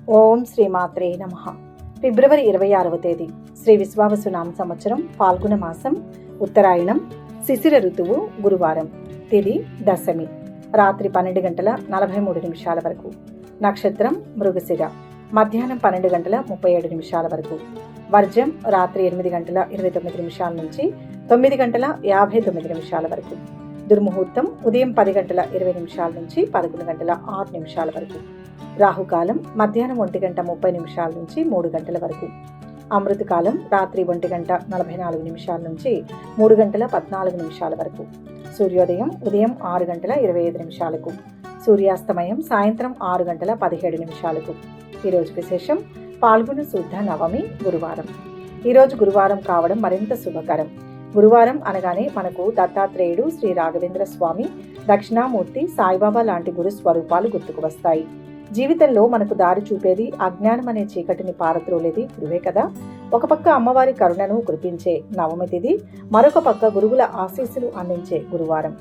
ఓం శ్రీమాత్రే నమః. ఫిబ్రవరి 26వ తేదీ శ్రీ విశ్వావసునామ సంవత్సరం ఫాల్గుణ మాసం ఉత్తరాయణం శిశిర ఋతువు గురువారం. తిథి దశమి. రాత్రి 12:43 వరకు. నక్షత్రం మృగశిర. మధ్యాహ్నం 12:37 వరకు. వర్జం రాత్రి 8:29 నుంచి 9:59 వరకు. దుర్ముహూర్తం ఉదయం 10:20 నుంచి 11:06 వరకు. రాహుకాలం మధ్యాహ్నం 1:30 నుంచి 3 గంటల వరకు. అమృతకాలం రాత్రి 1:44 నుంచి 3:14 వరకు. సూర్యోదయం ఉదయం 6:25. సూర్యాస్తమయం సాయంత్రం 6:17. ఈరోజు విశేషం పాల్గొన శుద్ధ నవమి గురువారం. ఈరోజు గురువారం కావడం మరింత శుభకరం. గురువారం అనగానే మనకు దత్తాత్రేయుడు, శ్రీ రాఘవేంద్ర స్వామి, దక్షిణామూర్తి, సాయిబాబా లాంటి గురు స్వరూపాలు గుర్తుకు వస్తాయి. జీవితంలో మనకు దారి చూపేది, అజ్ఞానం అనే చీకటిని పారద్రోలేది గురువే కదా. ఒక పక్క అమ్మవారి కరుణను కురిపించే నవమి తిథి, మరొక పక్క గురువుల ఆశీస్సులు అందించే గురువారం.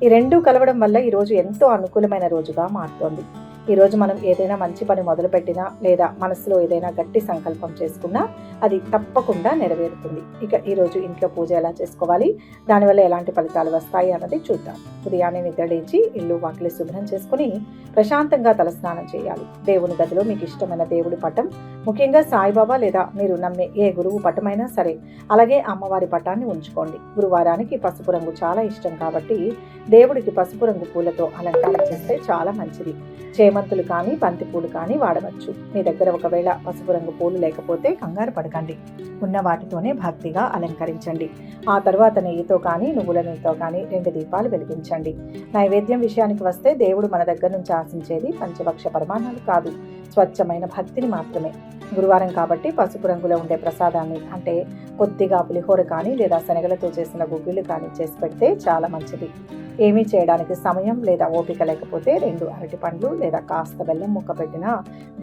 ఈ రెండూ కలవడం వల్ల ఈరోజు ఎంతో అనుకూలమైన రోజుగా మారుతోంది. ఈరోజు మనం ఏదైనా మంచి పని మొదలుపెట్టినా లేదా మనసులో ఏదైనా గట్టి సంకల్పం చేసుకున్నా అది తప్పకుండా నెరవేరుతుంది. ఇక ఈరోజు ఇంట్లో పూజ ఎలా చేసుకోవాలి, దానివల్ల ఎలాంటి ఫలితాలు వస్తాయి అన్నది చూద్దాం. ఉదయాన్నే నిద్రలేచి ఇల్లు వాకిలి శుభ్రం చేసుకుని ప్రశాంతంగా తలస్నానం చేయాలి. దేవుని గదిలో మీకు ఇష్టమైన దేవుడి పటం, ముఖ్యంగా సాయిబాబా లేదా మీరు నమ్మే ఏ గురువు పటమైనా సరే, అలాగే అమ్మవారి పటాన్ని ఉంచుకోండి. గురువారానికి పసుపు రంగు చాలా ఇష్టం కాబట్టి దేవుడికి పసుపు రంగు పూలతో అలంకారం చేస్తే చాలా మంచిది. చేమంతులు కానీ బంతి పూలు కానీ వాడవచ్చు. మీ దగ్గర ఒకవేళ పసుపు రంగు పూలు లేకపోతే కంగారు పడకండి, ఉన్న వాటితోనే భక్తిగా అలంకరించండి. ఆ తర్వాత నెయ్యితో కానీ నువ్వుల నూనెతో కానీ 2 దీపాలు వెలిగించండి. నైవేద్యం విషయానికి వస్తే దేవుడు మన దగ్గర నుంచి ఆశించేది పంచభక్ష పరమాన్నాలు కాదు, స్వచ్ఛమైన భక్తిని మాత్రమే. గురువారం కాబట్టి పసుపు రంగులో ఉండే ప్రసాదాన్ని, అంటే కొద్దిగా పులిహోర కానీ లేదా శనగలతో చేసిన గుగ్గిళ్ళు కానీ చేసి పెడితే చాలా మంచిది. ఏమీ చేయడానికి సమయం లేదా ఓపిక లేకపోతే 2 అరటి పండ్లు లేదా కాస్త బెల్లం ముక్క పెట్టినా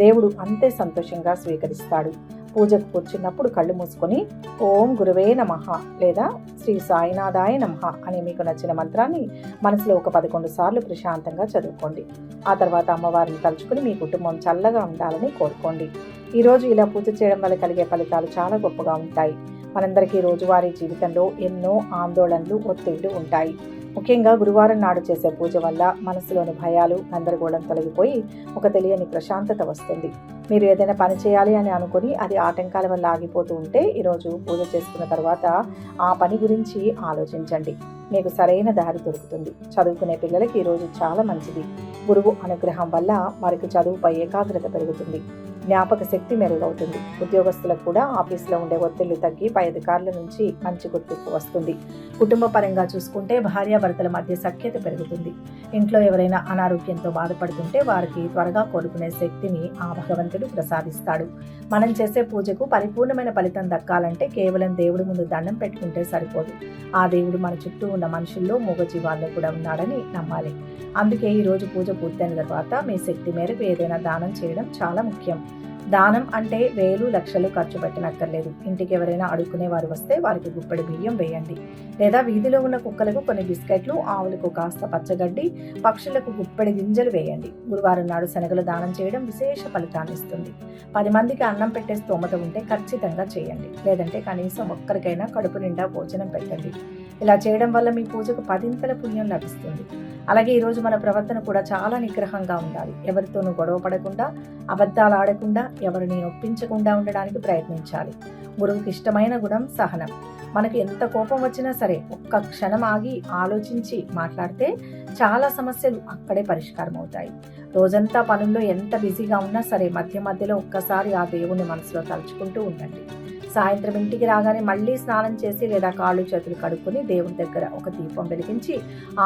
దేవుడు అంతే సంతోషంగా స్వీకరిస్తాడు. పూజకు కూర్చున్నప్పుడు కళ్ళు మూసుకొని ఓం గురువే నమః లేదా శ్రీ సాయినాథాయ నమః అని మీకు నచ్చిన మంత్రాన్ని మనసులో ఒక 11 సార్లు ప్రశాంతంగా చదువుకోండి. ఆ తర్వాత అమ్మవారిని తలుచుకుని మీ కుటుంబం చల్లగా ఉండాలని కోరుకోండి. ఈరోజు ఇలా పూజ చేయడం వల్ల కలిగే ఫలితాలు చాలా గొప్పగా ఉంటాయి. మనందరికీ రోజువారీ జీవితంలో ఎన్నో ఆందోళనలు, ఒత్తిళ్లు ఉంటాయి. ముఖ్యంగా గురువారం నాడు చేసే పూజ వల్ల మనసులోని భయాలు, గందరగోళం తొలగిపోయి ఒక తెలియని ప్రశాంతత వస్తుంది. మీరు ఏదైనా పని చేయాలి అని అనుకుని అది ఆటంకాల వల్ల ఆగిపోతూ ఉంటే ఈరోజు పూజ చేసుకున్న తర్వాత ఆ పని గురించి ఆలోచించండి. మీకు సరైన దారి దొరుకుతుంది. చదువుకునే పిల్లలకి ఈరోజు చాలా మంచిది. గురువు అనుగ్రహం వల్ల వారికి చదువుపై ఏకాగ్రత పెరుగుతుంది, జ్ఞాపక శక్తి మెరుగవుతుంది. ఉద్యోగస్తులకు కూడా ఆఫీసులో ఉండే ఒత్తిళ్లు తగ్గి పై అధికారుల నుంచి మంచి గుర్తింపు వస్తుంది. కుటుంబ పరంగా చూసుకుంటే భార్యాభర్తల మధ్య సఖ్యత పెరుగుతుంది. ఇంట్లో ఎవరైనా అనారోగ్యంతో బాధపడుతుంటే వారికి త్వరగా కోలుకునే శక్తిని ఆ భగవంతుడు ప్రసాదిస్తాడు. మనం చేసే పూజకు పరిపూర్ణమైన ఫలితం దక్కాలంటే కేవలం దేవుడి ముందు దండం పెట్టుకుంటే సరిపోదు. ఆ దేవుడు మన చుట్టూ ఉన్న మనుషుల్లో మూగజీవాల్లో కూడా ఉన్నాడని నమ్మాలి. అందుకే ఈరోజు పూజ పూర్తయిన తర్వాత మీ శక్తి మేరకు ఏదైనా దానం చేయడం చాలా ముఖ్యం. దానం అంటే వేలు లక్షలు ఖర్చు పెట్టనక్కర్లేదు. ఇంటికి ఎవరైనా అడుక్కునే వారు వస్తే వారికి గుప్పెడి బియ్యం వేయండి, లేదా వీధిలో ఉన్న కుక్కలకు కొన్ని బిస్కెట్లు, ఆవులకు కాస్త పచ్చగడ్డి, పక్షులకు గుప్పెడి గింజలు వేయండి. గురువారం నాడు శనగలు దానం చేయడం విశేష ఫలితాన్ని ఇస్తుంది. 10 మందికి అన్నం పెట్టే స్తోమత ఉంటే ఖచ్చితంగా చేయండి, లేదంటే కనీసం ఒక్కరికైనా కడుపు నిండా భోజనం పెట్టండి. ఇలా చేయడం వల్ల మీ పూజకు 10 పుణ్యం లభిస్తుంది. అలాగే ఈరోజు మన ప్రవర్తన కూడా చాలా నిగ్రహంగా ఉండాలి. ఎవరితోనూ గొడవ పడకుండా, అబద్ధాలు ఆడకుండా, ఎవరిని నొప్పించకుండా ఉండడానికి ప్రయత్నించాలి. గురువుకి ఇష్టమైన గుణం సహనం. మనకి ఎంత కోపం వచ్చినా సరే ఒక్క క్షణం ఆగి ఆలోచించి మాట్లాడితే చాలా సమస్యలు అక్కడే పరిష్కారం అవుతాయి. రోజంతా పనుల్లో ఎంత బిజీగా ఉన్నా సరే మధ్య మధ్యలో ఒక్కసారి ఆ దేవుని మనసులో తలుచుకుంటూ ఉండండి. సాయంత్రం ఇంటికి రాగానే మళ్ళీ స్నానం చేసి లేదా కాళ్ళు చేతులు కడుక్కొని దేవుని దగ్గర ఒక దీపం వెలిగించి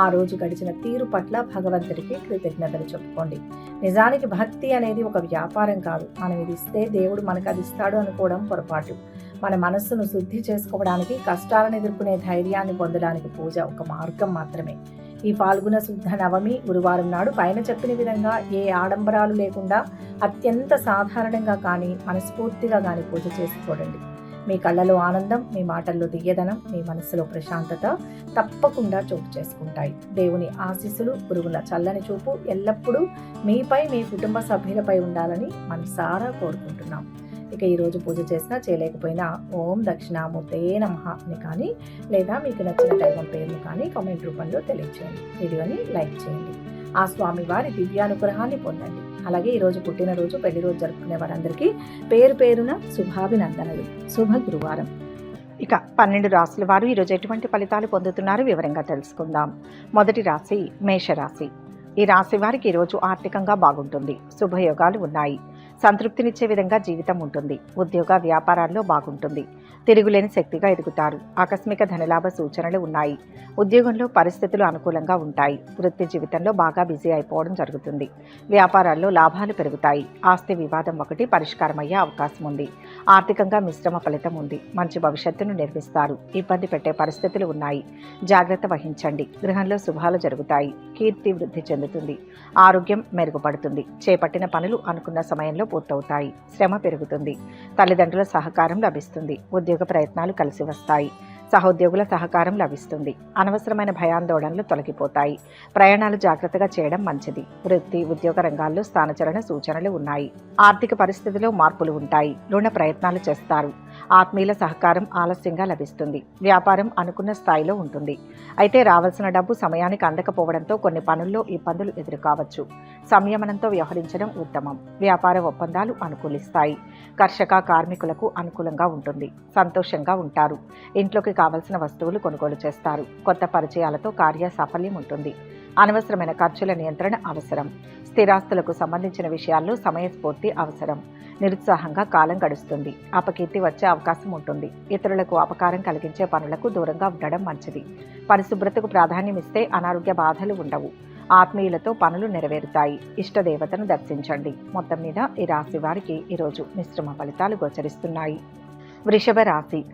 ఆ రోజు గడిచిన తీరు పట్ల భగవంతుడికి కృతజ్ఞతలు చెప్పుకోండి. నిజానికి భక్తి అనేది ఒక వ్యాపారం కాదు. మనం ఇది ఇస్తే దేవుడు మనకు అది ఇస్తాడు అనుకోవడం పొరపాటు. మన మనస్సును శుద్ధి చేసుకోవడానికి, కష్టాలను ఎదుర్కొనే ధైర్యాన్ని పొందడానికి పూజ ఒక మార్గం మాత్రమే. ఈ పాల్గొన శుద్ధ నవమి గురువారం నాడు పైన చెప్పిన విధంగా ఏ ఆడంబరాలు లేకుండా అత్యంత సాధారణంగా కానీ మనస్ఫూర్తిగా కానీ పూజ చేసి చూడండి. మీ కళ్ళలో ఆనందం, మీ మాటల్లో దియ్యదనం, మీ మనసులో ప్రశాంతత తప్పకుండా చోటు చేసుకుంటాయి. దేవుని ఆశీస్సులు, గురువుల చల్లని చూపు ఎల్లప్పుడూ మీపై, మీ కుటుంబ సభ్యులపై ఉండాలని మనసారా కోరుకుంటున్నాం. ఇక ఈరోజు పూజ చేసినా చేయలేకపోయినా ఓం దక్షిణామూర్తయే నమః అని కానీ, లేదా మీకు నచ్చిన దైవం పేరును కానీ కామెంట్ రూపంలో తెలియచేయండి. వీడియోని లైక్ చేయండి. ఆ స్వామి వారి దివ్యానుగ్రహాన్ని పొందండి. అలాగే ఈరోజు పుట్టినరోజు, పెళ్లి రోజు జరుపుకునే వారందరికీ పేరు పేరున శుభాభినందనలు. శుభ గురువారం. ఇక 12 రాశుల వారు ఈరోజు ఎటువంటి ఫలితాలు పొందుతున్నారో వివరంగా తెలుసుకుందాం. మొదటి రాశి మేషరాశి. ఈ రాశి వారికి ఈరోజు ఆర్థికంగా బాగుంటుంది. శుభయోగాలు ఉన్నాయి. సంతృప్తినిచ్చే విధంగా జీవితం ఉంటుంది. ఉద్యోగ వ్యాపారాల్లో బాగుంటుంది. తిరుగులేని శక్తిగా ఎదుగుతారు. ఆకస్మిక ధనలాభ సూచనలు ఉన్నాయి. ఉద్యోగంలో పరిస్థితులు అనుకూలంగా ఉంటాయి. వృత్తి జీవితంలో బాగా బిజీ అయిపోవడం జరుగుతుంది. వ్యాపారాల్లో లాభాలు పెరుగుతాయి. ఆస్తి వివాదం ఒకటి పరిష్కారమయ్యే అవకాశం ఉంది. ఆర్థికంగా మిశ్రమ ఫలితం ఉంది. మంచి భవిష్యత్తును నిర్మిస్తారు. ఇబ్బంది పెట్టే పరిస్థితులు ఉన్నాయి. జాగ్రత్త వహించండి. గృహంలో శుభాలు జరుగుతాయి. కీర్తి వృద్ధి చెందుతుంది. ఆరోగ్యం మెరుగుపడుతుంది. చేపట్టిన పనులు అనుకున్న సమయంలో పూర్తవుతాయి. శ్రమ పెరుగుతుంది. తల్లిదండ్రుల సహకారం లభిస్తుంది. ఉద్యోగ ప్రయత్నాలు కలిసి వస్తాయి. సహోద్యోగుల సహకారం లభిస్తుంది. అనవసరమైన భయాందోళనలు తొలగిపోతాయి. ప్రయాణాలు జాగ్రత్తగా చేయడం మంచిది. వృత్తి, ఉద్యోగ రంగాల్లో స్థానచలన సూచనలు ఉన్నాయి. ఆర్థిక పరిస్థితిలో మార్పులు ఉంటాయి. రుణ ప్రయత్నాలు చేస్తారు. ఆత్మీయుల సహకారం ఆలస్యంగా లభిస్తుంది. వ్యాపారం అనుకున్న స్థాయిలో ఉంటుంది. అయితే రావాల్సిన డబ్బు సమయానికి అందకపోవడంతో కొన్ని పనుల్లో ఇబ్బందులు ఎదురుకావచ్చు. సంయమనంతో వ్యవహరించడం ఉత్తమం. వ్యాపార ఒప్పందాలు అనుకూలిస్తాయి. కర్షక కార్మికులకు అనుకూలంగా ఉంటుంది. సంతోషంగా ఉంటారు. ఇంట్లోకి కావలసిన వస్తువులు కొనుగోలు చేస్తారు. కొత్త పరిచయాలతో కార్య సాఫల్యం ఉంటుంది. అనవసరమైన ఖర్చుల నియంత్రణ అవసరం. స్థిరాస్తులకు సంబంధించిన విషయాల్లో సమయస్ఫూర్తి అవసరం. నిరుత్సాహంగా కాలం గడుస్తుంది. అపకీర్తి వచ్చే అవకాశం ఉంటుంది. ఇతరులకు అపకారం కలిగించే పనులకు దూరంగా ఉండడం మంచిది. పరిశుభ్రతకు ప్రాధాన్యం ఇస్తే అనారోగ్య బాధలు ఉండవు. ఆత్మీయులతో పనులు నెరవేరుతాయి. ఇష్టదేవతను దర్శించండి. మొత్తం మీద ఈ రాశి వారికి ఈరోజు మిశ్రమ ఫలితాలు గోచరిస్తున్నాయి. వృషభ రాశి.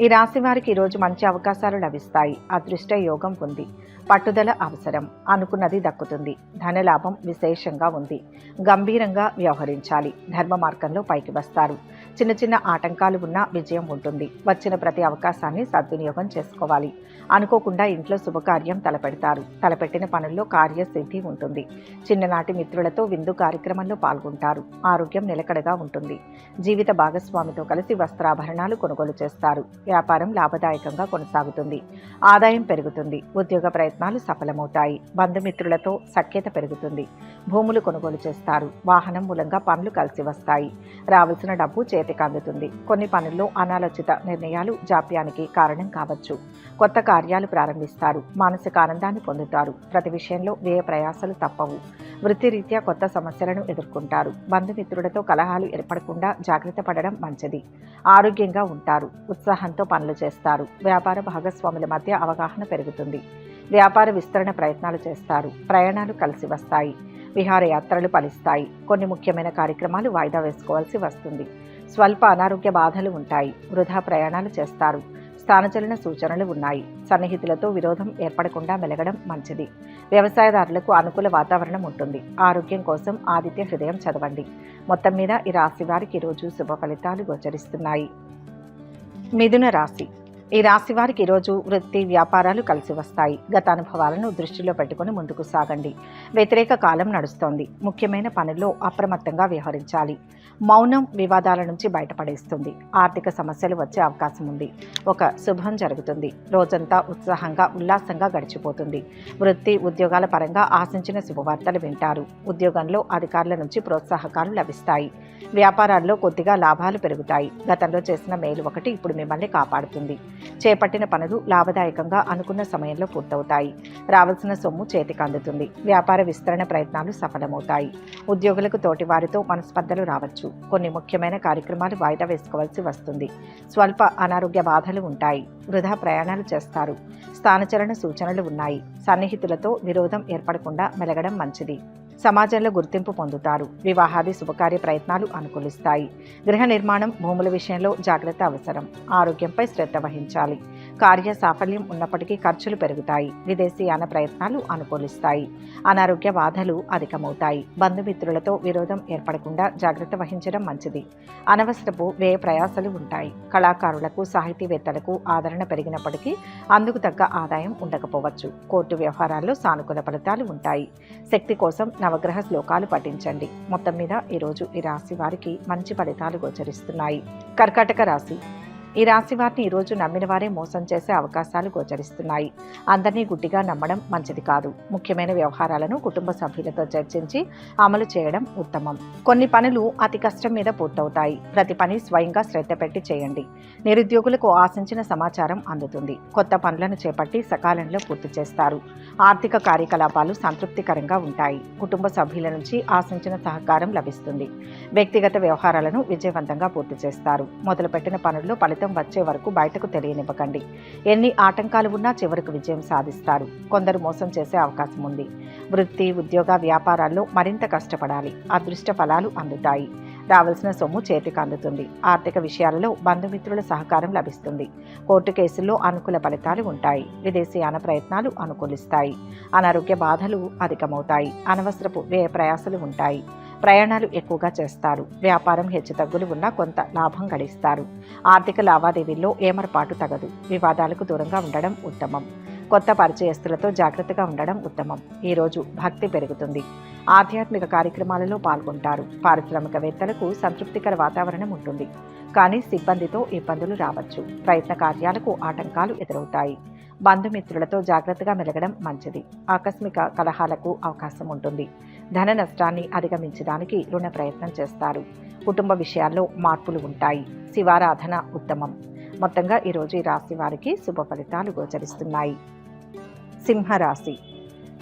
ఈ రాశి వారికి ఈరోజు మంచి అవకాశాలు లభిస్తాయి. అదృష్ట యోగం ఉంది. పట్టుదల అవసరం. అనుకున్నది దక్కుతుంది. ధనలాభం విశేషంగా ఉంది. గంభీరంగా వ్యవహరించాలి. ధర్మ మార్గంలో పైకి వస్తారు. చిన్న చిన్న ఆటంకాలు ఉన్నా విజయం ఉంటుంది. వచ్చిన ప్రతి అవకాశాన్ని సద్వినియోగం చేసుకోవాలి. అనుకోకుండా ఇంట్లో శుభకార్యం తలపెడతారు. తలపెట్టిన పనుల్లో కార్యసిద్ధి ఉంటుంది. చిన్ననాటి మిత్రులతో విందు కార్యక్రమంలో పాల్గొంటారు. ఆరోగ్యం నిలకడగా ఉంటుంది. జీవిత భాగస్వామితో కలిసి వస్త్రాభరణాలు కొనుగోలు చేస్తారు. వ్యాపారం లాభదాయకంగా కొనసాగుతుంది. ఆదాయం పెరుగుతుంది. ఉద్యోగ ప్రయత్నాలు సఫలమవుతాయి. బంధుమిత్రులతో సఖ్యత పెరుగుతుంది. భూములు కొనుగోలు చేస్తారు. వాహనం మూలంగా పనులు కలిసి వస్తాయి. రావాల్సిన డబ్బు చేతికి అందుతుంది. కొన్ని పనుల్లో అనాలోచిత నిర్ణయాలు జాప్యానికి కారణం కావచ్చు. కొత్త కార్యాలు ప్రారంభిస్తారు. మానసిక ఆనందాన్ని పొందుతారు. ప్రతి విషయంలో వ్యయ ప్రయాసాలు తప్పవు. వృత్తిరీత్యా కొత్త సమస్యలను ఎదుర్కొంటారు. బంధుమిత్రులతో కలహాలు ఏర్పడకుండా జాగ్రత్త పడడం మంచిది. ఆరోగ్యంగా ఉంటారు. ఉత్సాహంతో పనులు చేస్తారు. వ్యాపార భాగస్వాముల మధ్య అవగాహన పెరుగుతుంది. వ్యాపార విస్తరణ ప్రయత్నాలు చేస్తారు. ప్రయాణాలు కలిసి వస్తాయి. విహారయాత్రలు ఫలిస్తాయి. కొన్ని ముఖ్యమైన కార్యక్రమాలు వాయిదా వేసుకోవాల్సి వస్తుంది. స్వల్ప అనారోగ్య బాధలు ఉంటాయి. వృధా ప్రయాణాలు చేస్తారు. స్థానచలన సూచనలు ఉన్నాయి. సన్నిహితులతో విరోధం ఏర్పడకుండా మెలగడం మంచిది. వ్యవసాయదారులకు అనుకూల వాతావరణం ఉంటుంది. ఆరోగ్యం కోసం ఆదిత్య హృదయం చదవండి. మొత్తం మీద ఈ రాశి వారికి ఈరోజు శుభ ఫలితాలు గోచరిస్తున్నాయి. మిథున రాశి. ఈ రాశి వారికి ఈరోజు వృత్తి వ్యాపారాలు కలిసి వస్తాయి. గత అనుభవాలను దృష్టిలో పెట్టుకుని ముందుకు సాగండి. వ్యతిరేక కాలం నడుస్తోంది. ముఖ్యమైన పనుల్లో అప్రమత్తంగా వ్యవహరించాలి. మౌనం వివాదాల నుంచి బయటపడేస్తుంది. ఆర్థిక సమస్యలు వచ్చే అవకాశం ఉంది. ఒక శుభం జరుగుతుంది. రోజంతా ఉత్సాహంగా ఉల్లాసంగా గడిచిపోతుంది. వృత్తి ఉద్యోగాల పరంగా ఆశించిన శుభవార్తలు వింటారు. ఉద్యోగంలో అధికారుల నుంచి ప్రోత్సాహకాలు లభిస్తాయి. వ్యాపారాల్లో కొద్దిగా లాభాలు పెరుగుతాయి. గతంలో చేసిన మేలు ఒకటి ఇప్పుడు మిమ్మల్ని కాపాడుతుంది. చేపట్టిన పనులు లాభదాయకంగా అనుకున్న సమయంలో పూర్తవుతాయి. రావాల్సిన సొమ్ము చేతికి అందుతుంది. వ్యాపార విస్తరణ ప్రయత్నాలు సఫలమవుతాయి. ఉద్యోగులకు తోటి వారితో మనస్పర్ధలు రావచ్చు. కొన్ని ముఖ్యమైన కార్యక్రమాలు వాయిదా వేసుకోవాల్సి వస్తుంది. స్వల్ప అనారోగ్య బాధలు ఉంటాయి. వృధా ప్రయాణాలు చేస్తారు. స్థానచలన సూచనలు ఉన్నాయి. సన్నిహితులతో విరోధం ఏర్పడకుండా మెలగడం మంచిది. సమాజంలో గుర్తింపు పొందుతారు. వివాహాది శుభకార్య ప్రయత్నాలు అనుకూలిస్తాయి. గృహ నిర్మాణం, భూముల విషయంలో జాగ్రత్త అవసరం. ఆరోగ్యంపై శ్రద్ధ వహించాలి. కార్య సాఫల్యం ఉన్నప్పటికీ ఖర్చులు పెరుగుతాయి. విదేశీయాన ప్రయత్నాలు అనుకూలిస్తాయి. అనారోగ్య బాధలు అధికమవుతాయి. బంధుమిత్రులతో విరోధం ఏర్పడకుండా జాగ్రత్త వహించడం మంచిది. అనవసరపు వ్యయ ప్రయాసాలు ఉంటాయి. కళాకారులకు, సాహితీవేత్తలకు ఆదరణ పెరిగినప్పటికీ అందుకు తగ్గ ఆదాయం ఉండకపోవచ్చు. కోర్టు వ్యవహారాల్లో సానుకూల ఫలితాలు ఉంటాయి. శక్తి కోసం నవగ్రహ శ్లోకాలు పఠించండి. మొత్తం మీద ఈరోజు ఈ రాశి వారికి మంచి ఫలితాలు గోచరిస్తున్నాయి. కర్కాటక రాశి. ఈ రాశి వారిని ఈరోజు నమ్మిన వారే మోసం చేసే అవకాశాలు గోచరిస్తున్నాయి. అందరినీ గుడ్డిగా నమ్మడం మంచిది కాదు. ముఖ్యమైన వ్యవహారాలను కుటుంబ సభ్యులతో చర్చించి అమలు చేయడం ఉత్తమం. కొన్ని పనులు అతి కష్టం మీద పూర్తవుతాయి. ప్రతి పని స్వయంగా శ్రద్ధ పెట్టి చేయండి. నిరుద్యోగులకు ఆశించిన సమాచారం అందుతుంది. కొత్త పనులను చేపట్టి సకాలంలో పూర్తి చేస్తారు. ఆర్థిక కార్యకలాపాలు సంతృప్తికరంగా ఉంటాయి. కుటుంబ సభ్యుల నుంచి ఆశించిన సహకారం లభిస్తుంది. వ్యక్తిగత వ్యవహారాలను విజయవంతంగా పూర్తి చేస్తారు. మొదలుపెట్టిన పనుల్లో ఫలితం వచ్చే వరకు బయటకు తెలియనివ్వకండి. ఎన్ని ఆటంకాలు ఉన్నా చివరకు విజయం సాధిస్తారు. కొందరు మోసం చేసే అవకాశం ఉంది. వృత్తి, ఉద్యోగ, వ్యాపారాల్లో మరింత కష్టపడాలి. అదృష్ట ఫలాలు అందుతాయి. రావాల్సిన సొమ్ము చేతికి అందుతుంది. ఆర్థిక విషయాలలో బంధుమిత్రుల సహకారం లభిస్తుంది. కోర్టు కేసుల్లో అనుకూల ఫలితాలు ఉంటాయి. విదేశీయాన ప్రయత్నాలు అనుకూలిస్తాయి. అనారోగ్య బాధలు అధికమవుతాయి. అనవసరపు వ్యయ ప్రయాసాలు ఉంటాయి. ప్రయాణాలు ఎక్కువగా చేస్తారు. వ్యాపారం హెచ్చుతగ్గులు ఉన్నా కొంత లాభం గడిస్తారు. ఆర్థిక లావాదేవీల్లో ఏమరపాటు తగదు. వివాదాలకు దూరంగా ఉండడం ఉత్తమం. కొత్త పరిచయస్తులతో జాగ్రత్తగా ఉండడం ఉత్తమం. ఈరోజు భక్తి పెరుగుతుంది. ఆధ్యాత్మిక కార్యక్రమాలలో పాల్గొంటారు. పారిశ్రామికవేత్తలకు సంతృప్తికర వాతావరణం ఉంటుంది. కానీ సిబ్బందితో ఇబ్బందులు రావచ్చు. ప్రయత్న కార్యాలకు ఆటంకాలు ఎదురవుతాయి. బంధుమిత్రులతో జాగ్రత్తగా మెలగడం మంచిది. ఆకస్మిక కలహాలకు అవకాశం ఉంటుంది. ధన నష్టాన్ని అధిగమించడానికి రుణ ప్రయత్నం చేస్తారు. కుటుంబ విషయాల్లో మార్పులు ఉంటాయి. శివారాధన ఉత్తమం. మొత్తంగా ఈరోజు ఈ రాశి వారికి శుభ ఫలితాలు గోచరిస్తున్నాయి. సింహరాశి.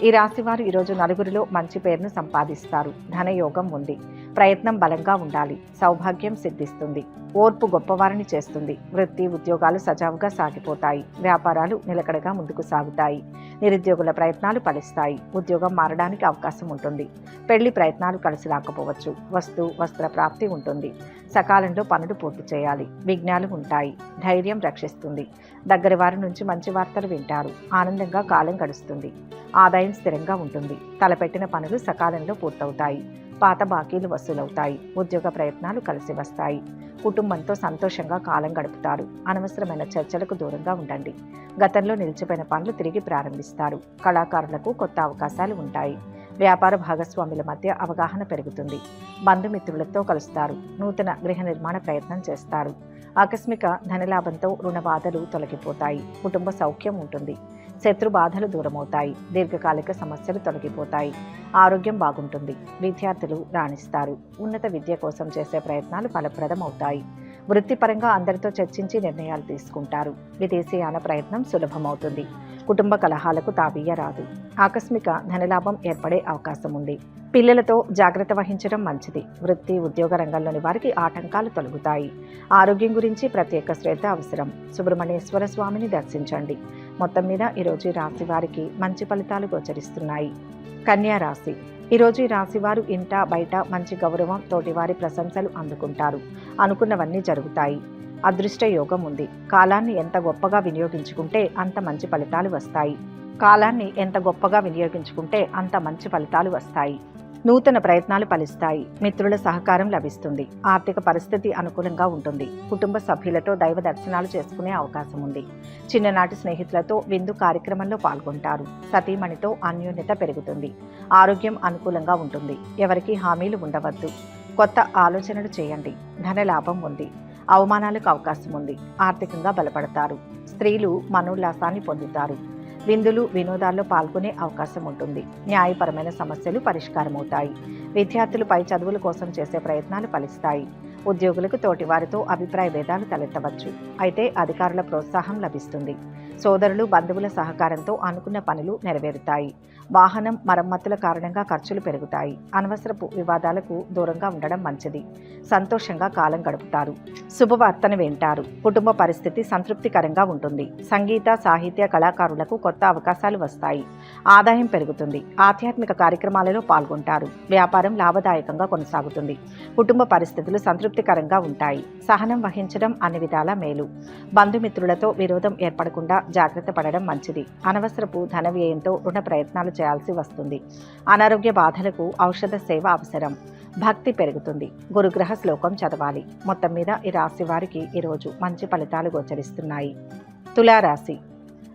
ఈ రాశి వారు ఈరోజు నలుగురిలో మంచి పేరును సంపాదిస్తారు. ధనయోగం ఉంది. ప్రయత్నం బలంగా ఉండాలి. సౌభాగ్యం సిద్ధిస్తుంది. ఓర్పు గొప్పవారిని చేస్తుంది. వృత్తి, ఉద్యోగాలు సజావుగా సాగిపోతాయి. వ్యాపారాలు నిలకడగా ముందుకు సాగుతాయి. నిరుద్యోగుల ప్రయత్నాలు ఫలిస్తాయి. ఉద్యోగం మారడానికి అవకాశం ఉంటుంది. పెళ్లి ప్రయత్నాలు కలిసి రాకపోవచ్చు. వస్త్ర ప్రాప్తి ఉంటుంది. సకాలంలో పనులు పూర్తి చేయాలి. విఘ్నాలు ఉంటాయి. ధైర్యం రక్షిస్తుంది. దగ్గర వారి నుంచి మంచి వార్తలు వింటారు. ఆనందంగా కాలం గడుస్తుంది. ఆదాయం స్థిరంగా ఉంటుంది. తలపెట్టిన పనులు సకాలంలో పూర్తవుతాయి. పాత బాకీలు వసూలవుతాయి. ఉద్యోగ ప్రయత్నాలు కలిసి వస్తాయి. కుటుంబంతో సంతోషంగా కాలం గడుపుతారు. అనవసరమైన చర్చలకు దూరంగా ఉండండి. గతంలో నిలిచిపోయిన పనులు తిరిగి ప్రారంభిస్తారు. కళాకారులకు కొత్త అవకాశాలు ఉంటాయి. వ్యాపార భాగస్వాముల మధ్య అవగాహన పెరుగుతుంది. బంధుమిత్రులతో కలుస్తారు. నూతన గృహ నిర్మాణ ప్రయత్నం చేస్తారు. ఆకస్మిక ధనలాభంతో రుణ బాధలు తొలగిపోతాయి. కుటుంబ సౌఖ్యం ఉంటుంది. శత్రు బాధలు దూరమవుతాయి. దీర్ఘకాలిక సమస్యలు తొలగిపోతాయి. ఆరోగ్యం బాగుంటుంది. విద్యార్థులు రాణిస్తారు. ఉన్నత విద్య కోసం చేసే ప్రయత్నాలు ఫలప్రదమవుతాయి. వృత్తిపరంగా అందరితో చర్చించి నిర్ణయాలు తీసుకుంటారు. విదేశీయాన ప్రయత్నం సులభమవుతుంది. కుటుంబ కలహాలకు తావీయరాదు. ఆకస్మిక ధనలాభం ఏర్పడే అవకాశం ఉంది. పిల్లలతో జాగ్రత్త వహించడం మంచిది. వృత్తి, ఉద్యోగ రంగంలోని వారికి ఆటంకాలు తొలగుతాయి. ఆరోగ్యం గురించి ప్రత్యేక శ్రద్ధ అవసరం. సుబ్రహ్మణ్యేశ్వర స్వామిని దర్శించండి. మొత్తం మీద ఈరోజు ఈ రాశి వారికి మంచి ఫలితాలు గోచరిస్తున్నాయి. కన్యా రాశి. ఈరోజు ఈ రాశి వారు ఇంట బయట మంచి గౌరవం, తోటివారి ప్రశంసలు అందుకుంటారు. అనుకున్నవన్నీ జరుగుతాయి. అదృష్ట యోగం ఉంది. కాలాన్ని ఎంత గొప్పగా వినియోగించుకుంటే అంత మంచి ఫలితాలు వస్తాయి. నూతన ప్రయత్నాలు ఫలిస్తాయి. మిత్రుల సహకారం లభిస్తుంది. ఆర్థిక పరిస్థితి అనుకూలంగా ఉంటుంది. కుటుంబ సభ్యులతో దైవ దర్శనాలు చేసుకునే అవకాశం ఉంది. చిన్ననాటి స్నేహితులతో విందు కార్యక్రమంలో పాల్గొంటారు. సతీమణితో అన్యోన్యత పెరుగుతుంది. ఆరోగ్యం అనుకూలంగా ఉంటుంది. ఎవరికి హామీలు ఉండవద్దు. కొత్త ఆలోచనలు చేయండి. ధన లాభం ఉంది. అవమానాలకు అవకాశం ఉంది. ఆర్థికంగా బలపడతారు. స్త్రీలు మనోల్లాసాన్ని పొందుతారు. విందులు, వినోదాల్లో పాల్గొనే అవకాశం ఉంటుంది. న్యాయపరమైన సమస్యలు పరిష్కారమవుతాయి. విద్యార్థులు పై చదువుల కోసం చేసే ప్రయత్నాలు ఫలిస్తాయి. ఉద్యోగులకు తోటివారితో అభిప్రాయ భేదాలు తలెత్తవచ్చు. అయితే అధికారుల ప్రోత్సాహం లభిస్తుంది. సోదరులు బంధువుల సహకారంతో అనుకున్న పనులు నెరవేరుతాయి. వాహనం మరమ్మతుల కారణంగా ఖర్చులు పెరుగుతాయి. అనవసరపు వివాదాలకు దూరంగా ఉండడం మంచిది. సంతోషంగా కాలం గడుపుతారు. శుభవార్తను వింటారు. కుటుంబ పరిస్థితి సంతృప్తికరంగా ఉంటుంది. సంగీత సాహిత్య కళాకారులకు కొత్త అవకాశాలు వస్తాయి. ఆదాయం పెరుగుతుంది. ఆధ్యాత్మిక కార్యక్రమాలలో పాల్గొంటారు. వ్యాపారం లాభదాయకంగా కొనసాగుతుంది. కుటుంబ పరిస్థితులు సంతృప్తికరంగా ఉంటాయి. సహనం వహించడం అన్ని విధాలా మేలు. బంధుమిత్రులతో విరోధం ఏర్పడకుండా జాగ్రత్త పడడం మంచిది. అనవసరపు ధన వ్యయంతో రుణ ప్రయత్నాలు చేయాల్సి వస్తుంది. అనారోగ్య బాధలకు ఔషధ సేవ అవసరం. భక్తి పెరుగుతుంది. గురుగ్రహ శ్లోకం చదవాలి. మొత్తం మీద ఈ రాశి వారికి ఈరోజు మంచి ఫలితాలు గోచరిస్తున్నాయి. తులారాశి.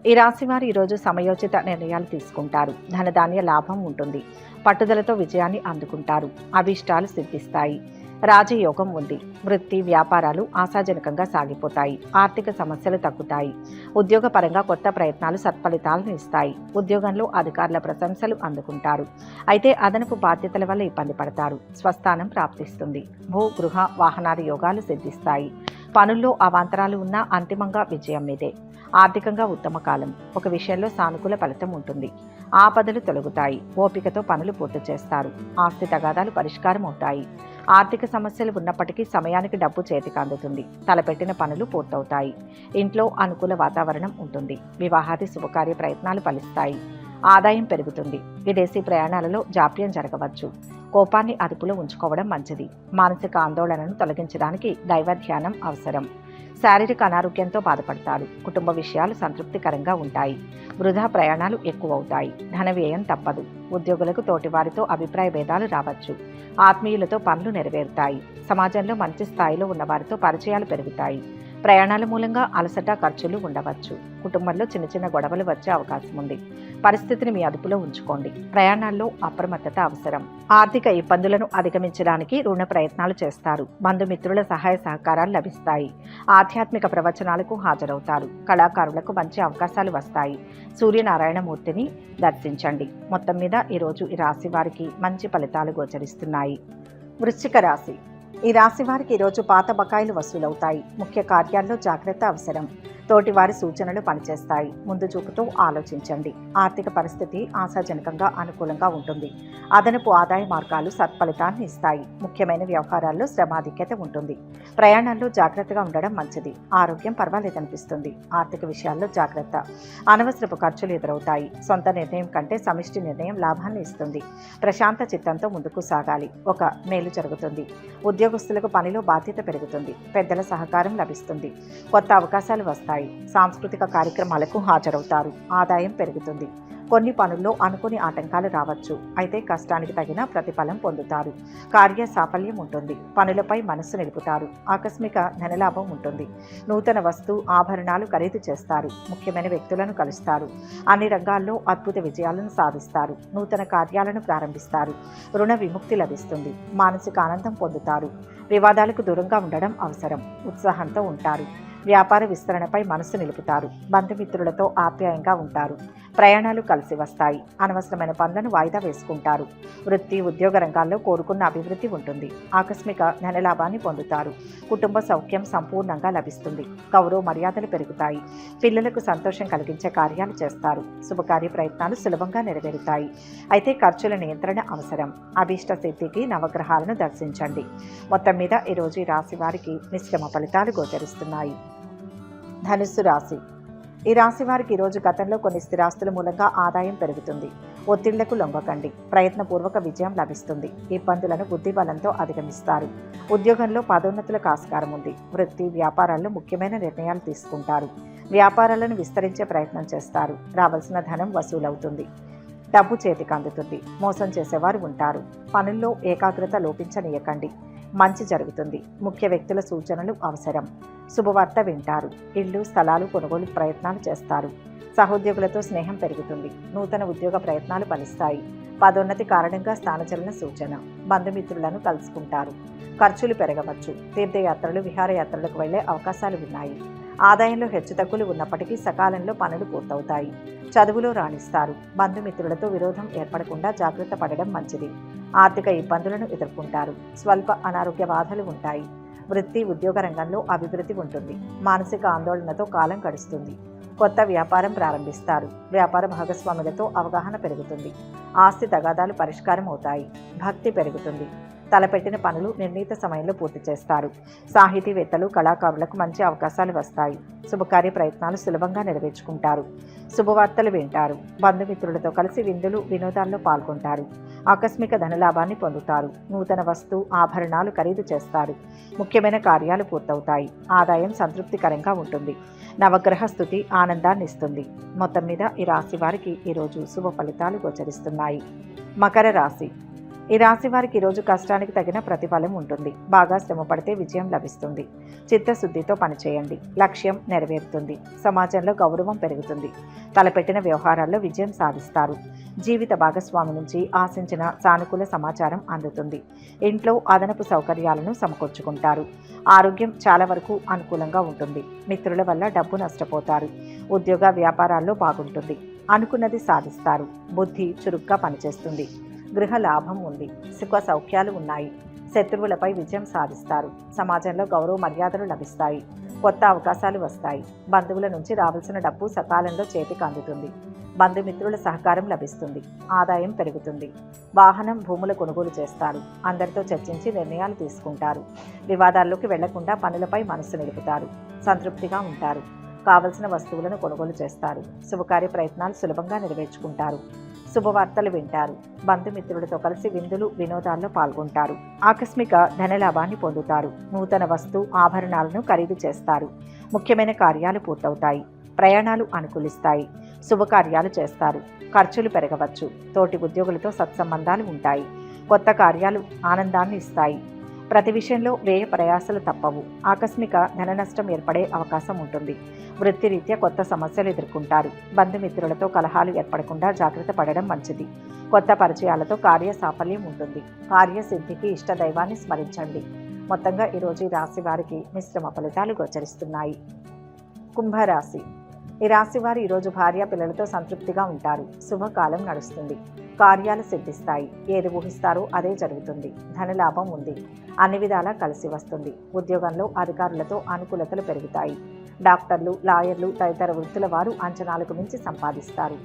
ఈ రాశి వారు ఈరోజు సమయోచిత నిర్ణయాలు తీసుకుంటారు. ధనధాన్య లాభం ఉంటుంది. పట్టుదలతో విజయాన్ని అందుకుంటారు. అభీష్టాలు సిద్ధిస్తాయి. రాజయోగం ఉంది. వృత్తి వ్యాపారాలు ఆశాజనకంగా సాగిపోతాయి. ఆర్థిక సమస్యలు తగ్గుతాయి. ఉద్యోగపరంగా కొత్త ప్రయత్నాలు సత్ఫలితాలను ఇస్తాయి. ఉద్యోగంలో అధికారుల ప్రశంసలు అందుకుంటారు. అయితే అదనపు బాధ్యతల వల్ల ఇబ్బంది పడతారు. స్వస్థానం ప్రాప్తిస్తుంది. భూ గృహ వాహనాల యోగాలు సిద్ధిస్తాయి. పనుల్లో అవాంతరాలు ఉన్నా అంతిమంగా విజయం మీదే. ఆర్థికంగా ఉత్తమ కాలం. ఒక విషయంలో సానుకూల ఫలితం ఉంటుంది. ఆపదలు తొలగుతాయి. ఓపికతో పనులు పూర్తి చేస్తారు. ఆస్తి తగాదాలు పరిష్కారం అవుతాయి. ఆర్థిక సమస్యలు ఉన్నప్పటికీ సమయానికి డబ్బు చేతికి అందుతుంది. తలపెట్టిన పనులు పూర్తవుతాయి. ఇంట్లో అనుకూల వాతావరణం ఉంటుంది. వివాహాది శుభకార్య ప్రయత్నాలు ఫలిస్తాయి. ఆదాయం పెరుగుతుంది. విదేశీ ప్రయాణాలలో జాప్యం జరగవచ్చు. కోపాన్ని అదుపులో ఉంచుకోవడం మంచిది. మానసిక ఆందోళనను తొలగించడానికి దైవ ధ్యానం అవసరం. శారీరక అనారోగ్యంతో బాధపడతారు. కుటుంబ విషయాలు సంతృప్తికరంగా ఉంటాయి. వృధా ప్రయాణాలు ఎక్కువవుతాయి. ధన వ్యయం తప్పదు. ఉద్యోగులకు తోటివారితో అభిప్రాయ భేదాలు రావచ్చు. ఆత్మీయులతో పనులు నెరవేరుతాయి. సమాజంలో మంచి స్థాయిలో ఉన్నవారితో పరిచయాలు పెరుగుతాయి. ప్రయాణాల మూలంగా అలసట ఖర్చులు ఉండవచ్చు. కుటుంబంలో చిన్న చిన్న గొడవలు వచ్చే అవకాశం ఉంది. పరిస్థితిని మీ అదుపులో ఉంచుకోండి. ప్రయాణాల్లో అప్రమత్తత అవసరం. ఆర్థిక ఇబ్బందులను అధిగమించడానికి రుణ ప్రయత్నాలు చేస్తారు. బంధుమిత్రుల సహాయ సహకారాలు లభిస్తాయి. ఆధ్యాత్మిక ప్రవచనాలకు హాజరవుతారు. కళాకారులకు మంచి అవకాశాలు వస్తాయి. సూర్యనారాయణమూర్తిని దర్శించండి. మొత్తం మీద ఈరోజు ఈ రాశి వారికి మంచి ఫలితాలు గోచరిస్తున్నాయి. వృశ్చిక రాశి. ఈ రాశి వారికి ఈరోజు పాత బకాయిలు వసూలవుతాయి. ముఖ్య కార్యాల్లో జాగ్రత్త అవసరం. తోటివారి సూచనలు పనిచేస్తాయి. ముందు చూపుతో ఆలోచించండి. ఆర్థిక పరిస్థితి ఆశాజనకంగా అనుకూలంగా ఉంటుంది. అదనపు ఆదాయ మార్గాలు సత్ఫలితాన్ని ఇస్తాయి. ముఖ్యమైన వ్యవహారాల్లో శ్రమాధిక్యత ఉంటుంది. ప్రయాణాల్లో జాగ్రత్తగా ఉండడం మంచిది. ఆరోగ్యం పర్వాలేదనిపిస్తుంది. ఆర్థిక విషయాల్లో జాగ్రత్త. అనవసరపు ఖర్చులు ఎదురవుతాయి. సొంత నిర్ణయం కంటే సమిష్టి నిర్ణయం లాభాన్ని ఇస్తుంది. ప్రశాంత చిత్తంతో ముందుకు సాగాలి. ఒక మేలు జరుగుతుంది. ఉద్యోగస్తులకు పనిలో బాధ్యత పెరుగుతుంది. పెద్దల సహకారం లభిస్తుంది. కొత్త అవకాశాలు వస్తాయి. సాంస్కృతిక కార్యక్రమాలకు హాజరవుతారు. ఆదాయం పెరుగుతుంది. కొన్ని పనుల్లో అనుకోని ఆటంకాలు రావచ్చు. అయితే కష్టానికి తగిన ప్రతిఫలం పొందుతారు. కార్య సాఫల్యం ఉంటుంది. పనులపై మనస్సు నిలుపుతారు. ఆకస్మిక ధనలాభం ఉంటుంది. నూతన వస్తు ఆభరణాలు ఖరీదు చేస్తారు. ముఖ్యమైన వ్యక్తులను కలుస్తారు. అన్ని రంగాల్లో అద్భుత విజయాలను సాధిస్తారు. నూతన కార్యాలను ప్రారంభిస్తారు. రుణ విముక్తి లభిస్తుంది. మానసిక ఆనందం పొందుతారు. వివాదాలకు దూరంగా ఉండడం అవసరం. ఉత్సాహంతో ఉంటారు. వ్యాపార విస్తరణపై మనస్సు నిలుపుతారు. బంధుమిత్రులతో ఆప్యాయంగా ఉంటారు. ప్రయాణాలు కలిసి వస్తాయి. అనవసరమైన పనులను వాయిదా వేసుకుంటారు. వృత్తి ఉద్యోగ రంగాల్లో కోరుకున్న అభివృద్ధి ఉంటుంది. ఆకస్మిక ధనలాభాన్ని పొందుతారు. కుటుంబ సౌఖ్యం సంపూర్ణంగా లభిస్తుంది. గౌరవ మర్యాదలు పెరుగుతాయి. పిల్లలకు సంతోషం కలిగించే కార్యాలు చేస్తారు. శుభకార్య ప్రయత్నాలు సులభంగా నెరవేరుతాయి. అయితే ఖర్చుల నియంత్రణ అవసరం. అభీష్ట సిద్ధికి నవగ్రహాలను దర్శించండి. మొత్తం మీద ఈరోజు ఈ రాశి వారికి మిశ్రమ ఫలితాలు గోచరిస్తున్నాయి. ధనుస్సు రాశి. ఈ రాశి వారికి ఈరోజు గతంలో కొన్ని స్థిరాస్తుల మూలంగా ఆదాయం పెరుగుతుంది. ఒత్తిళ్లకు లొంగకండి. ప్రయత్నపూర్వక విజయం లభిస్తుంది. ఇబ్బందులను బుద్ధిబలంతో అధిగమిస్తారు. ఉద్యోగంలో పదోన్నతులకు ఆస్కారం ఉంది. వృత్తి వ్యాపారాల్లో ముఖ్యమైన నిర్ణయాలు తీసుకుంటారు. వ్యాపారాలను విస్తరించే ప్రయత్నం చేస్తారు. రావాల్సిన ధనం వసూలవుతుంది. డబ్బు చేతికి అందుతుంది. మోసం చేసేవారు ఉంటారు. పనుల్లో ఏకాగ్రత లోపించనీయకండి. మంచి జరుగుతుంది. ముఖ్య వ్యక్తుల సూచనలు అవసరం. శుభవార్త వింటారు. ఇళ్ళు స్థలాలు కొనుగోలు ప్రయత్నాలు చేస్తారు. సహోద్యోగులతో స్నేహం పెరుగుతుంది. నూతన ఉద్యోగ ప్రయత్నాలు ఫలిస్తాయి. పదోన్నతి కారణంగా స్థానచలన సూచన. బంధుమిత్రులను కలుసుకుంటారు. ఖర్చులు పెరగవచ్చు. తీర్థయాత్రలు విహారయాత్రలకు వెళ్లే అవకాశాలు ఉన్నాయి. ఆదాయంలో హెచ్చుతగ్గులు ఉన్నప్పటికీ సకాలంలో పనులు పూర్తవుతాయి. చదువులో రాణిస్తారు. బంధుమిత్రులతో విరోధం ఏర్పడకుండా జాగ్రత్త పడడం మంచిది. ఆర్థిక ఇబ్బందులను ఎదుర్కొంటారు. స్వల్ప అనారోగ్య బాధలు ఉంటాయి. వృత్తి ఉద్యోగ రంగంలో అభివృద్ధి ఉంటుంది. మానసిక ఆందోళనతో కాలం గడుస్తుంది. కొత్త వ్యాపారం ప్రారంభిస్తారు. వ్యాపార భాగస్వాములతో అవగాహన పెరుగుతుంది. ఆస్తి తగాదాలు పరిష్కారం అవుతాయి. భక్తి పెరుగుతుంది. తలపెట్టిన పనులు నిర్ణీత సమయంలో పూర్తి చేస్తారు. సాహితీవేత్తలు, కళాకారులకు మంచి అవకాశాలు వస్తాయి. శుభకార్య ప్రయత్నాలు సులభంగా నెరవేర్చుకుంటారు. శుభవార్తలు వింటారు. బంధుమిత్రులతో కలిసి విందులు, వినోదాల్లో పాల్గొంటారు. ఆకస్మిక ధనలాభాన్ని పొందుతారు. నూతన వస్తు ఆభరణాలు ఖరీదు చేస్తారు. ముఖ్యమైన కార్యాలు పూర్తవుతాయి. ఆదాయం సంతృప్తికరంగా ఉంటుంది. నవగ్రహ స్థుతి ఆనందాన్ని ఇస్తుంది. మొత్తం మీద ఈ రాశి వారికి ఈరోజు శుభ ఫలితాలు గోచరిస్తున్నాయి. మకర రాశి. ఈ రాశి వారికి ఈరోజు కష్టానికి తగిన ప్రతిఫలం ఉంటుంది. బాగా శ్రమ పడితే విజయం లభిస్తుంది. చిత్తశుద్ధితో పనిచేయండి. లక్ష్యం నెరవేరుతుంది. సమాజంలో గౌరవం పెరుగుతుంది. తలపెట్టిన వ్యవహారాల్లో విజయం సాధిస్తారు. జీవిత భాగస్వామి నుంచి ఆశించిన సానుకూల సమాచారం అందుతుంది. ఇంట్లో అదనపు సౌకర్యాలను సమకూర్చుకుంటారు. ఆరోగ్యం చాలా వరకు అనుకూలంగా ఉంటుంది. మిత్రుల వల్ల డబ్బు నష్టపోతారు. ఉద్యోగ వ్యాపారాల్లో బాగుంటుంది. అనుకున్నది సాధిస్తారు. బుద్ధి చురుగ్గా పనిచేస్తుంది. గృహ లాభం ఉంది. సుఖ సౌఖ్యాలు ఉన్నాయి. శత్రువులపై విజయం సాధిస్తారు. సమాజంలో గౌరవ మర్యాదలు లభిస్తాయి. కొత్త అవకాశాలు వస్తాయి. బంధువుల నుంచి రావాల్సిన డబ్బు సకాలంలో చేతికి అందుతుంది. బంధుమిత్రుల సహకారం లభిస్తుంది. ఆదాయం పెరుగుతుంది. వాహనం, భూముల కొనుగోలు చేస్తారు. అందరితో చర్చించి నిర్ణయాలు తీసుకుంటారు. వివాదాల్లోకి వెళ్లకుండా పనులపై మనస్సు నిలుపుతారు. సంతృప్తిగా ఉంటారు. కావలసిన వస్తువులను కొనుగోలు చేస్తారు. శుభకార్య ప్రయత్నాలు సులభంగా నెరవేర్చుకుంటారు. శుభవార్తలు వింటారు. బంధుమిత్రులతో కలిసి విందులు, వినోదాల్లో పాల్గొంటారు. ఆకస్మిక ధనలాభాన్ని పొందుతారు. నూతన వస్తు ఆభరణాలను ఖరీదు చేస్తారు. ముఖ్యమైన కార్యాలు పూర్తవుతాయి. ప్రయాణాలు అనుకూలిస్తాయి. శుభకార్యాలు చేస్తారు. ఖర్చులు పెరగవచ్చు. తోటి ఉద్యోగులతో సత్సంబంధాలు ఉంటాయి. కొత్త కార్యాలు ఆనందాన్ని ఇస్తాయి. ప్రతి విషయంలో వ్యయ ప్రయాసలు తప్పవు. ఆకస్మిక ధన నష్టం ఏర్పడే అవకాశం ఉంటుంది. వృత్తిరీత్యా కొత్త సమస్యలు ఎదుర్కొంటారు. బంధుమిత్రులతో కలహాలు ఏర్పడకుండా జాగ్రత్త పడడం మంచిది. కొత్త పరిచయాలతో కార్య సాఫల్యం ఉంటుంది. కార్యసిద్ధికి ఇష్ట దైవాన్ని స్మరించండి. మొత్తంగా ఈరోజు ఈ రాశి వారికి మిశ్రమ ఫలితాలు గోచరిస్తున్నాయి. కుంభరాశి. ఈ రాశి వారు ఈరోజు భార్య పిల్లలతో సంతృప్తిగా ఉంటారు. శుభకాలం నడుస్తుంది. కార్యాలు సిద్ధిస్తాయి. ఏది ఊహిస్తారో అదే జరుగుతుంది. ధనలాభం ఉంది. అన్ని విధాలా కలిసి వస్తుంది. ఉద్యోగంలో అధికారులతో అనుకూలతలు పెరుగుతాయి. డాక్టర్లు, లాయర్లు తదితర వృత్తుల వారు అంచనాలకు మించి సంపాదిస్తారు.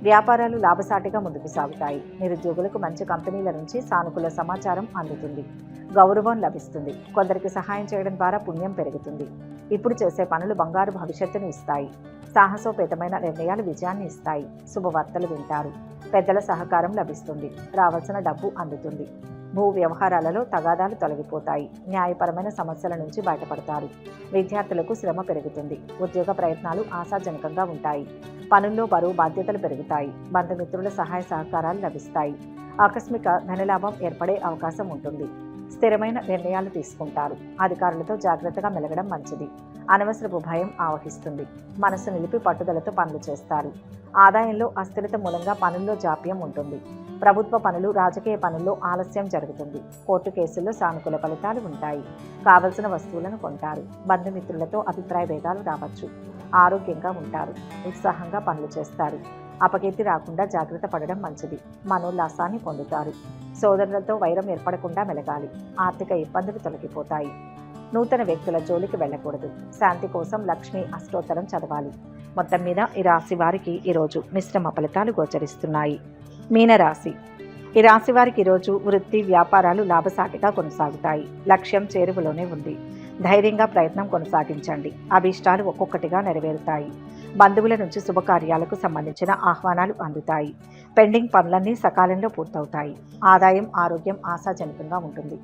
వ్యాపారాలు లాభసాటిగా ముందుకు సాగుతాయి. నిరుద్యోగులకు మంచి కంపెనీల నుంచి సానుకూల సమాచారం అందుతుంది. గౌరవం లభిస్తుంది. కొందరికి సహాయం చేయడం ద్వారా పుణ్యం పెరుగుతుంది. ఇప్పుడు చేసే పనులు బంగారు భవిష్యత్తును ఇస్తాయి. సాహసోపేతమైన నిర్ణయాలు విజయాన్ని ఇస్తాయి. శుభవార్తలు వింటారు. పెద్దల సహకారం లభిస్తుంది. రావాల్సిన డబ్బు అందుతుంది. భూ వ్యవహారాలలో తగాదాలు తొలగిపోతాయి. న్యాయపరమైన సమస్యల నుంచి బయటపడతారు. విద్యార్థులకు శ్రమ పెరుగుతుంది. ఉద్యోగ ప్రయత్నాలు ఆశాజనకంగా ఉంటాయి. పనుల్లో బరువు బాధ్యతలు పెరుగుతాయి. బంధుమిత్రుల సహాయ సహకారాలు లభిస్తాయి. ఆకస్మిక ధనలాభం ఏర్పడే అవకాశం ఉంటుంది. స్థిరమైన నిర్ణయాలు తీసుకుంటారు. అధికారులతో జాగ్రత్తగా మెలగడం మంచిది. అనవసరపు భయం ఆవహిస్తుంది. మనసు నిలిపి పట్టుదలతో పనులు చేస్తారు. ఆదాయంలో అస్థిరత మూలంగా పనుల్లో జాప్యం ఉంటుంది. ప్రభుత్వ పనులు, రాజకీయ పనుల్లో ఆలస్యం జరుగుతుంది. కోర్టు కేసుల్లో సానుకూల ఫలితాలు ఉంటాయి. కావలసిన వస్తువులను కొంటారు. బంధుమిత్రులతో అభిప్రాయ భేదాలు రావచ్చు. ఆరోగ్యంగా ఉంటారు. ఉత్సాహంగా పనులు చేస్తారు. అపకీర్తి రాకుండా జాగ్రత్త పడడం మంచిది. మనోల్లాసాన్ని పొందుతారు. సోదరులతో వైరం ఏర్పడకుండా మెలగాలి. ఆర్థిక ఇబ్బందులు తొలగిపోతాయి. నూతన వ్యక్తుల జోలికి వెళ్ళకూడదు. శాంతి కోసం లక్ష్మీ అష్టోత్తరం చదవాలి. మొత్తం మీద ఈ రాశి వారికి ఈరోజు మిశ్రమ ఫలితాలు గోచరిస్తున్నాయి. మీనరాశి. ఈ రాశి వారికి ఈరోజు వృత్తి, వ్యాపారాలు లాభసాటిగా కొనసాగుతాయి. లక్ష్యం చేరువలోనే ఉంది. ధైర్యంగా ప్రయత్నం కొనసాగించండి. అభీష్టాలు ఒక్కొక్కటిగా నెరవేరుతాయి. బంధువుల నుంచి శుభకార్యాలకు సంబంధించిన ఆహ్వానాలు అందుతాయి. పెండింగ్ పనులన్నీ సకాలంలో పూర్తవుతాయి. ఆదాయం, ఆరోగ్యం ఆశాజనకంగా ఉంటుంది.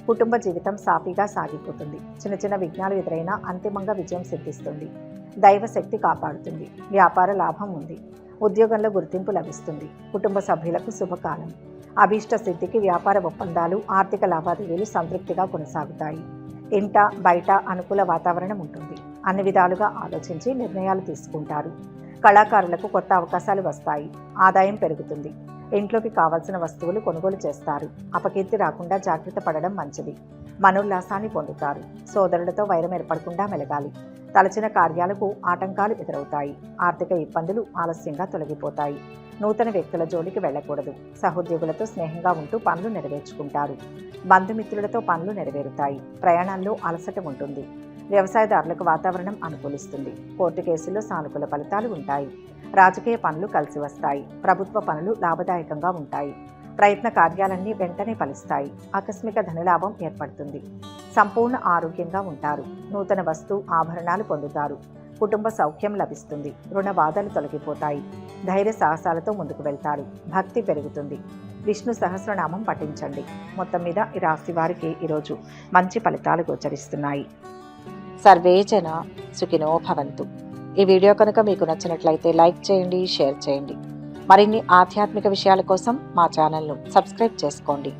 కుటుంబ జీవితం సాఫీగా సాగిపోతుంది. చిన్న చిన్న విఘ్నాలు ఎదురైనా అంతిమంగా విజయం సిద్ధిస్తుంది. దైవశక్తి కాపాడుతుంది. వ్యాపార లాభం ఉంది. ఉద్యోగంలో గుర్తింపు లభిస్తుంది. కుటుంబ సభ్యులకు శుభకాలం. అభీష్ట సిద్ధికి వ్యాపార ఒప్పందాలు, ఆర్థిక లావాదేవీలు సంతృప్తిగా కొనసాగుతాయి. ఇంట బయట అనుకూల వాతావరణం ఉంటుంది. అన్ని విధాలుగా ఆలోచించి నిర్ణయాలు తీసుకుంటారు. కళాకారులకు కొత్త అవకాశాలు వస్తాయి. ఆదాయం పెరుగుతుంది. ఇంట్లోకి కావాల్సిన వస్తువులు కొనుగోలు చేస్తారు. అపకీర్తి రాకుండా జాగ్రత్త పడడం మంచిది. మనోల్లాసాన్ని పొందుతారు. సోదరులతో వైరం ఏర్పడకుండా మెలగాలి. తలచిన కార్యాలకు ఆటంకాలు ఎదురవుతాయి. ఆర్థిక ఇబ్బందులు ఆలస్యంగా తొలగిపోతాయి. నూతన వ్యక్తుల జోలికి వెళ్ళకూడదు. సహోద్యోగులతో స్నేహంగా ఉంటూ పనులు నెరవేర్చుకుంటారు. బంధుమిత్రులతో పనులు నెరవేరుతాయి. ప్రయాణాల్లో అలసట ఉంటుంది. వ్యవసాయదారులకు వాతావరణం అనుకూలిస్తుంది. కోర్టు కేసుల్లో సానుకూల ఫలితాలు ఉంటాయి. రాజకీయ పనులు కలిసి వస్తాయి. ప్రభుత్వ పనులు లాభదాయకంగా ఉంటాయి. ప్రయత్న కార్యాలన్నీ వెంటనే ఫలిస్తాయి. ఆకస్మిక ధనలాభం ఏర్పడుతుంది. సంపూర్ణ ఆరోగ్యంగా ఉంటారు. నూతన వస్తు ఆభరణాలు పొందుతారు. కుటుంబ సౌఖ్యం లభిస్తుంది. రుణ బాధలు తొలగిపోతాయి. ధైర్య సాహసాలతో ముందుకు వెళ్తారు. భక్తి పెరుగుతుంది. విష్ణు సహస్రనామం పఠించండి. మొత్తం మీద ఈ రాశి వారికి ఈరోజు మంచి ఫలితాలు గోచరిస్తున్నాయి. సర్వే జన సుఖినో భవంతు. ఈ వీడియో కనుక మీకు నచ్చినట్లయితే లైక్ చేయండి, షేర్ చేయండి. మరిన్ని ఆధ్యాత్మిక విషయాల కోసం మా ఛానల్ను సబ్స్క్రైబ్ చేసుకోండి.